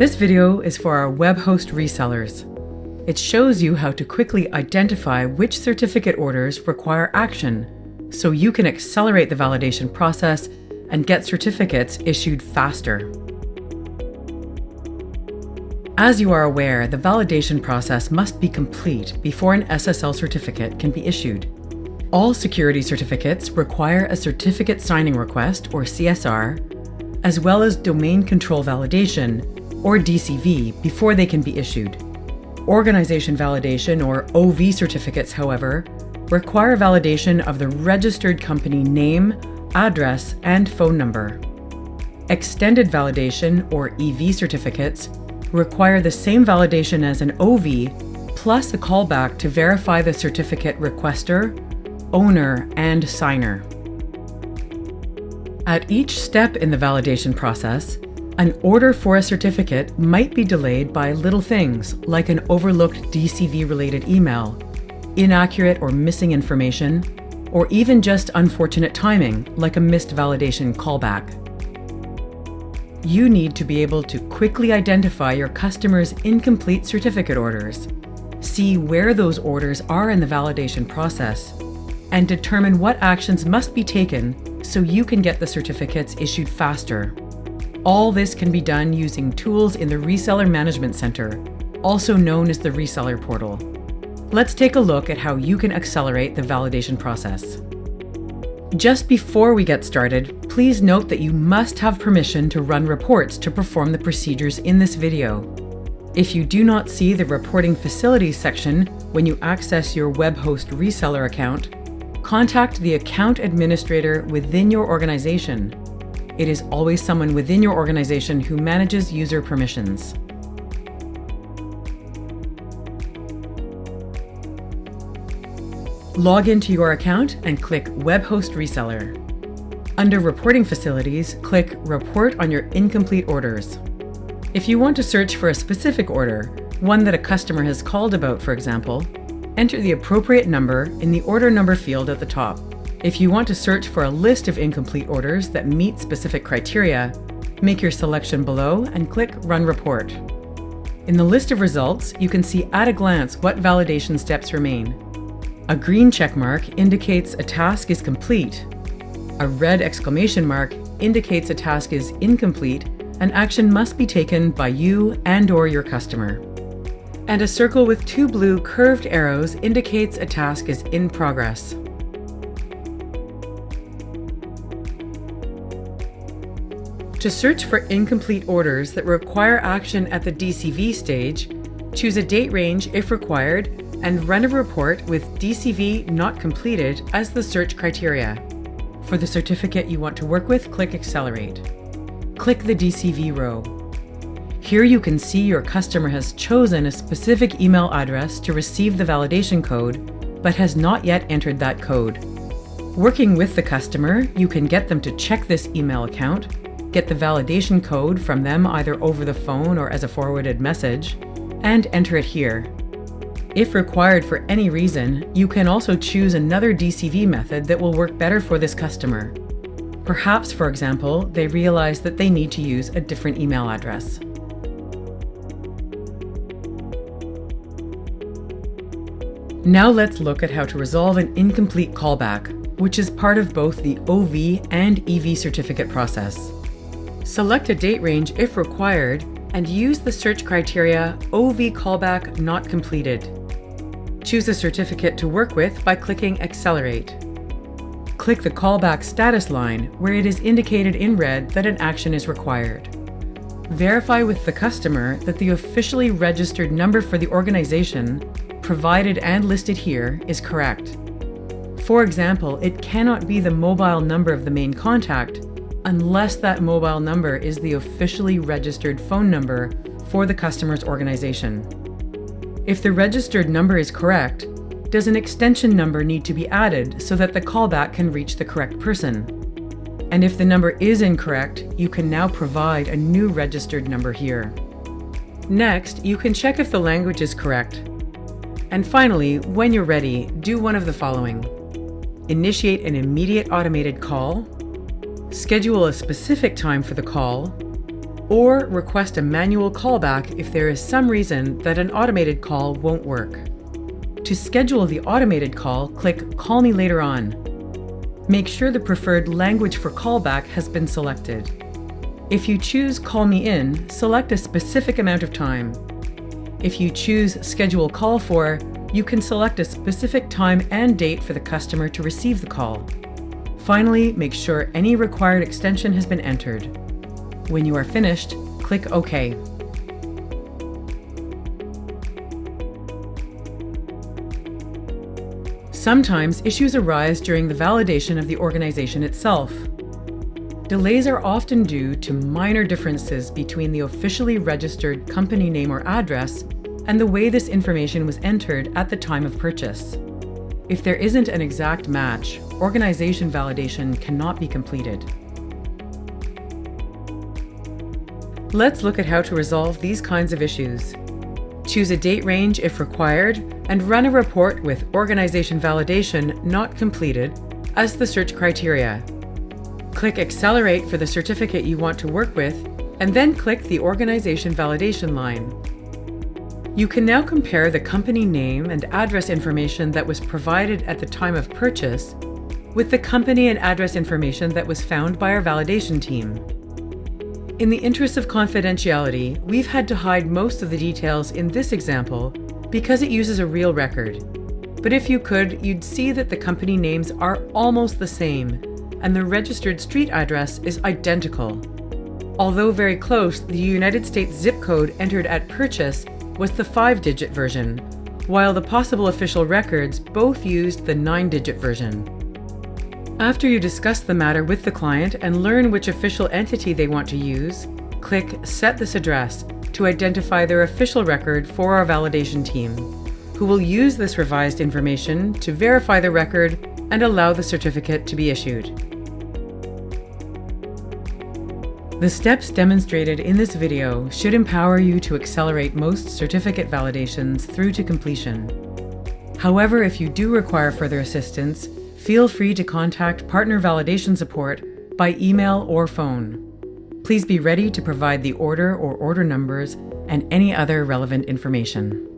This video is for our web host resellers. It shows you how to quickly identify which certificate orders require action, so you can accelerate the validation process and get certificates issued faster. As you are aware, the validation process must be complete before an SSL certificate can be issued. All security certificates require a certificate signing request, or CSR, as well as domain control validation, or DCV, before they can be issued. Organization validation, or OV certificates, however, require validation of the registered company name, address, and phone number. Extended validation, or EV certificates, require the same validation as an OV, plus a callback to verify the certificate requester, owner, and signer. At each step in the validation process, an order for a certificate might be delayed by little things like an overlooked DCV-related email, inaccurate or missing information, or even just unfortunate timing like a missed validation callback. You need to be able to quickly identify your customers' incomplete certificate orders, see where those orders are in the validation process, and determine what actions must be taken so you can get the certificates issued faster. All this can be done using tools in the Reseller Management Center, also known as the Reseller Portal. Let's take a look at how you can accelerate the validation process. Just before we get started, please note that you must have permission to run reports to perform the procedures in this video. If you do not see the Reporting Facilities section when you access your web host reseller account, contact the account administrator within your organization. It is always someone within your organization who manages user permissions. Log into your account and click Web Host Reseller. Under Reporting Facilities, click Report on your incomplete orders. If you want to search for a specific order, one that a customer has called about, for example, enter the appropriate number in the order number field at the top. If you want to search for a list of incomplete orders that meet specific criteria, make your selection below and click Run Report. In the list of results, you can see at a glance what validation steps remain. A green check mark indicates a task is complete. A red exclamation mark indicates a task is incomplete and action must be taken by you and/or your customer. And a circle with two blue curved arrows indicates a task is in progress. To search for incomplete orders that require action at the DCV stage, choose a date range if required and run a report with DCV not completed as the search criteria. For the certificate you want to work with, click Accelerate. Click the DCV row. Here you can see your customer has chosen a specific email address to receive the validation code, but has not yet entered that code. Working with the customer, you can get them to check this email account, get the validation code from them either over the phone or as a forwarded message, and enter it here. If required for any reason, you can also choose another DCV method that will work better for this customer. Perhaps, for example, they realize that they need to use a different email address. Now let's look at how to resolve an incomplete callback, which is part of both the OV and EV certificate process. Select a date range if required and use the search criteria OV callback not completed. Choose a certificate to work with by clicking Accelerate. Click the callback status line where it is indicated in red that an action is required. Verify with the customer that the officially registered number for the organization, provided and listed here, is correct. For example, it cannot be the mobile number of the main contact unless that mobile number is the officially registered phone number for the customer's organization. If the registered number is correct, does an extension number need to be added so that the callback can reach the correct person? And if the number is incorrect, you can now provide a new registered number here. Next, you can check if the language is correct. And finally, when you're ready, do one of the following. Initiate an immediate automated call, schedule a specific time for the call, or request a manual callback if there is some reason that an automated call won't work. To schedule the automated call, click Call Me Later On. Make sure the preferred language for callback has been selected. If you choose Call Me In, select a specific amount of time. If you choose Schedule Call For, you can select a specific time and date for the customer to receive the call. Finally, make sure any required extension has been entered. When you are finished, click OK. Sometimes issues arise during the validation of the organization itself. Delays are often due to minor differences between the officially registered company name or address and the way this information was entered at the time of purchase. If there isn't an exact match, organization validation cannot be completed. Let's look at how to resolve these kinds of issues. Choose a date range if required, and run a report with Organization Validation Not Completed as the search criteria. Click Accelerate for the certificate you want to work with, and then click the Organization Validation line. You can now compare the company name and address information that was provided at the time of purchase with the company and address information that was found by our validation team. In the interest of confidentiality, we've had to hide most of the details in this example because it uses a real record. But if you could, you'd see that the company names are almost the same, and the registered street address is identical. Although very close, the United States zip code entered at purchase was the 5-digit version, while the possible official records both used the 9-digit version. After you discuss the matter with the client and learn which official entity they want to use, click Set This Address to identify their official record for our validation team, who will use this revised information to verify the record and allow the certificate to be issued. The steps demonstrated in this video should empower you to accelerate most certificate validations through to completion. However, if you do require further assistance, feel free to contact Partner Validation Support by email or phone. Please be ready to provide the order or order numbers and any other relevant information.